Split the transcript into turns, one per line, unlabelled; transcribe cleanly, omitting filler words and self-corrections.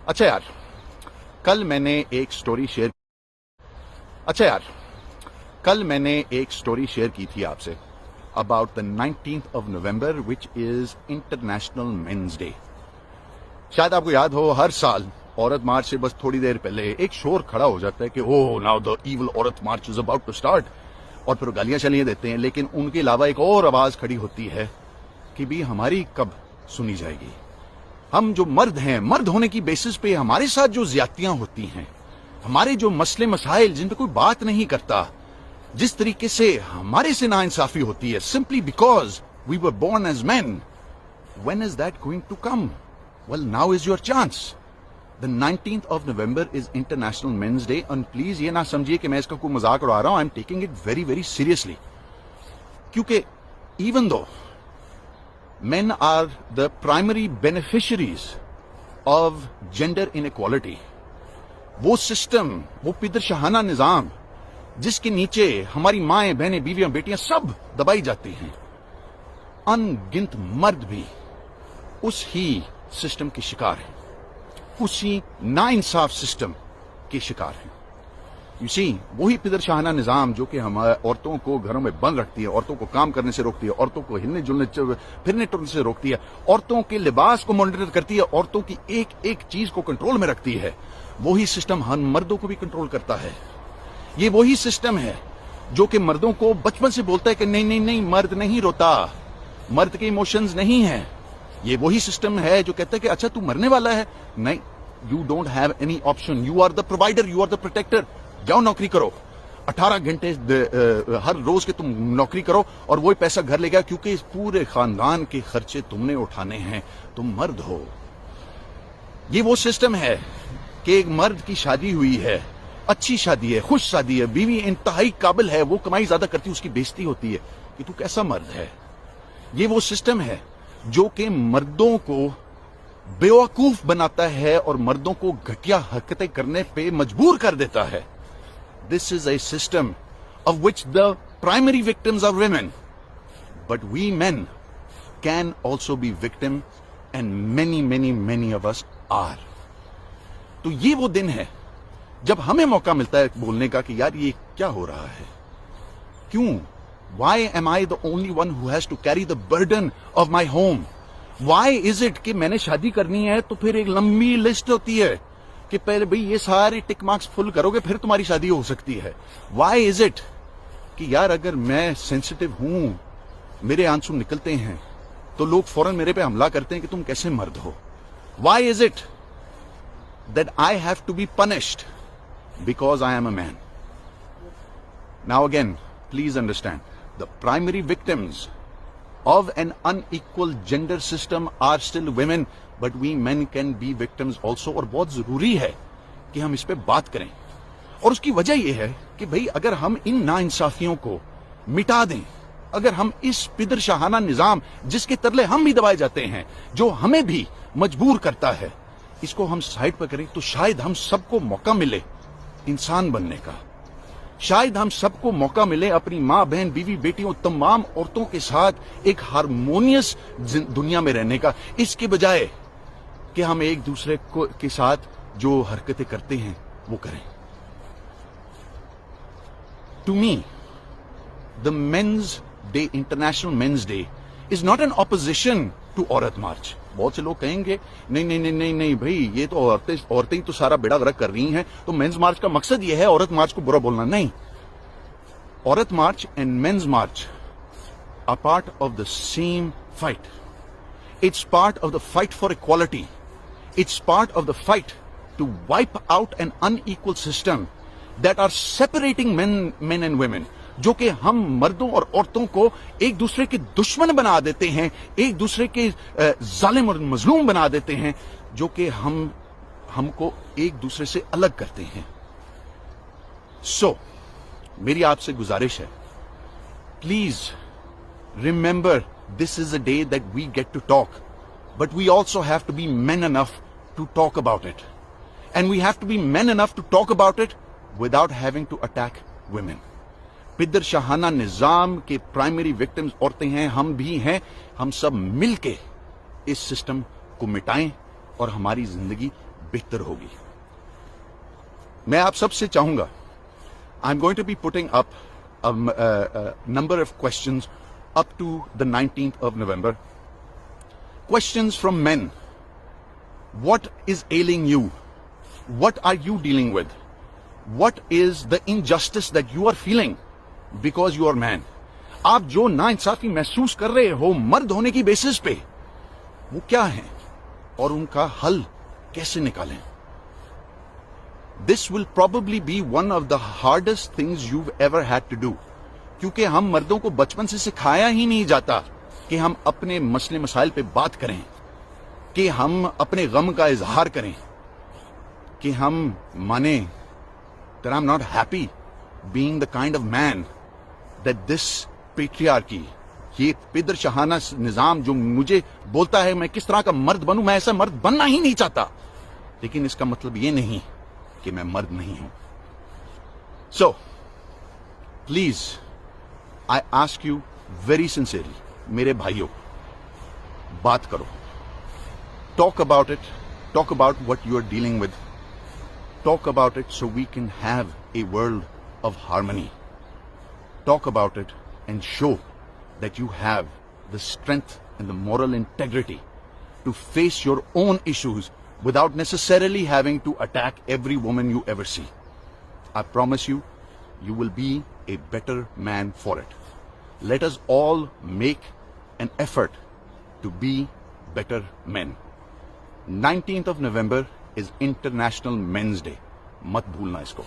اچھا یار کل میں نے ایک سٹوری شیئر کی تھی آپ سے about the 19th of November which is International Men's Day. شاید آپ کو یاد ہو ہر سال عورت مارچ سے بس تھوڑی دیر پہلے ایک شور کھڑا ہو جاتا ہے کہ اوہ now the evil Aurat March is about to start, اور پھر گالیاں چلیے دیتے ہیں. لیکن ان کے علاوہ ایک اور آواز کھڑی ہوتی ہے کہ بھی ہماری کب سنی جائے گی. ہم جو مرد ہیں، مرد ہونے کی بیسس پہ ہمارے ساتھ جو زیادتیاں ہوتی ہیں، ہمارے جو مسئلے مسائل جن پہ کوئی بات نہیں کرتا، جس طریقے سے ہمارے سے ناانصافی ہوتی ہے simply because we were born as men. When is that going to come? Well, now is your chance. The 19th of November is International Men's Day, and please یہ نہ سمجھیے کہ میں اس کا کوئی مذاق اڑا رہا ہوں. I'm taking it very very seriously. کیونکہ even though men are the primary beneficiaries of gender inequality, وہ سسٹم، وہ پدر شاہانہ نظام جس کے نیچے ہماری مائیں، بہنیں، بیویاں، بیٹیاں سب دبائی جاتی ہیں، ان گنت مرد بھی اس ہی سسٹم کے شکار ہیں، اسی ناانصاف سسٹم کے شکار ہیں. یو سی وہی پدر شاہانہ نظام جو کہ ہمارے عورتوں کو گھروں میں بند رکھتی ہے، عورتوں کو کام کرنے سے روکتی ہے، عورتوں کو ہلنے جلنے پھرنے ٹرنے سے روکتی ہے، عورتوں کے لباس کو مانیٹر کرتی ہے، عورتوں کی ایک ایک چیز کو کنٹرول میں رکھتی ہے، وہی سسٹم ہم مردوں کو بھی کنٹرول کرتا ہے. یہ وہی سسٹم ہے جو کہ مردوں کو بچپن سے بولتا ہے کہ نہیں نہیں نہیں، مرد نہیں روتا، مرد کے ایموشنز نہیں ہیں. یہ وہی سسٹم ہے جو کہتا ہے کہ اچھا تو مرنے والا ہے، نہیں، you don't have any option, you are the provider, you are the protector. جاؤ نوکری کرو، 18 گھنٹے ہر روز کے تم نوکری کرو اور وہی پیسہ گھر لے گا، کیونکہ اس پورے خاندان کے خرچے تم نے اٹھانے ہیں، تم مرد ہو. یہ وہ سسٹم ہے کہ ایک مرد کی شادی ہوئی ہے، اچھی شادی ہے، خوش شادی ہے، بیوی انتہائی قابل ہے، وہ کمائی زیادہ کرتی، اس کی بےزتی ہوتی ہے کہ تو کیسا مرد ہے. یہ وہ سسٹم ہے جو کہ مردوں کو بیوقوف بناتا ہے اور مردوں کو گھٹیا حرکتیں کرنے پہ مجبور کر دیتا ہے. This is a system of which the primary victims are women. But we men can also be victim, and many of us are. تو یہ وہ دن ہے جب ہمیں موقع ملتا ہے بولنے کا کہ یار یہ کیا ہو رہا ہے، کیوں؟ Why am I the only one who has to carry the burden of my home? Why is it کہ میں نے شادی کرنی ہے تو پھر ایک لمبی لسٹ ہوتی ہے کہ پہلے بھئی یہ سارے ٹک مارکس فل کرو گے پھر تمہاری شادی ہو سکتی ہے. Why is it کہ یار اگر میں سینسٹیو ہوں، میرے آنسو نکلتے ہیں تو لوگ فوراً میرے پہ حملہ کرتے ہیں کہ تم کیسے مرد ہو. Why is it that I have to be punished because I am a man? Now again, please understand, the primary victims of an unequal gender system are still women, but we men can be victims also. اور بہت ضروری ہے کہ ہم اس پہ بات کریں، اور اس کی وجہ یہ ہے کہ بھئی اگر ہم ان ناانصافیوں کو مٹا دیں، اگر ہم اس پدر شاہانہ نظام جس کے ترلے ہم بھی دبائے جاتے ہیں، جو ہمیں بھی مجبور کرتا ہے، اس کو ہم سائڈ پر کریں تو شاید ہم سب کو موقع ملے انسان بننے کا. شاید ہم سب کو موقع ملے اپنی ماں، بہن، بیوی، بیٹیوں، تمام عورتوں کے ساتھ ایک ہارمونیس دنیا میں رہنے کا، اس کے بجائے کہ ہم ایک دوسرے کے ساتھ جو حرکتیں کرتے ہیں وہ کریں. To me, the Men's Day, International Men's Day is not an opposition to عورت مارچ. بہت سے لوگ کہیں گے نہیں نہیں نہیں نہیں نہیں بھائی یہ تو عورتیں ہی تو سارا بیڑا غرق کر رہی ہیں، تو مینز مارچ کا مقصد یہ ہے عورت مارچ کو برا بولنا. نہیں، Aurat March and men's march are part of the same fight. It's part of the fight for equality. It's part of the fight to wipe out an unequal system that are separating men and women. جو کہ ہم مردوں اور عورتوں کو ایک دوسرے کے دشمن بنا دیتے ہیں، ایک دوسرے کے ظالم اور مظلوم بنا دیتے ہیں، جو کہ ہم کو ایک دوسرے سے الگ کرتے ہیں. سو میری آپ سے گزارش ہے، please remember this is a day that we get to talk, but we also have to be man enough to talk about it, and we have to be man enough to talk about it without having to attack women. پدر شاہانہ نظام کے primary victims عورتیں ہیں، ہم بھی ہیں. ہم سب مل کے اس سسٹم کو مٹائیں اور ہماری زندگی بہتر ہوگی. میں آپ سب سے چاہوں گا, I am going to be putting up number of questions up to the 19th of November. Questions from men. What is ailing you? What are you dealing with? What is the injustice that you are feeling because you are man? آپ جو ناانصافی محسوس کر رہے ہو مرد ہونے کی basis پہ, وہ کیا ہیں اور ان کا حل کیسے نکالیں؟ This will probably be one of the hardest things you've ever had to do. کیونکہ ہم مردوں کو بچپن سے سکھایا ہی نہیں جاتا کہ ہم اپنے مسئلے مسائل پہ بات کریں, کہ ہم اپنے غم کا اظہار کریں, کہ ہم مانیں that I'm not happy being the kind of man that this patriarchy, یہ پدر شاہانہ نظام جو مجھے بولتا ہے میں کس طرح کا مرد بنوں, میں ایسا مرد بننا ہی نہیں چاہتا. لیکن اس کا مطلب یہ نہیں کہ میں مرد نہیں ہوں. So, please, I ask you very sincerely, میرے بھائیوں, بات کرو. Talk about it. Talk about what you are dealing with. Talk about it so we can have a world of harmony. Talk about it and show that you have the strength and the moral integrity to face your own issues without necessarily having to attack every woman you ever see. I promise you, you will be a better man for it. Let us all make an effort to be better men. 19th of November is International Men's Day. مت بھولنا اس کو.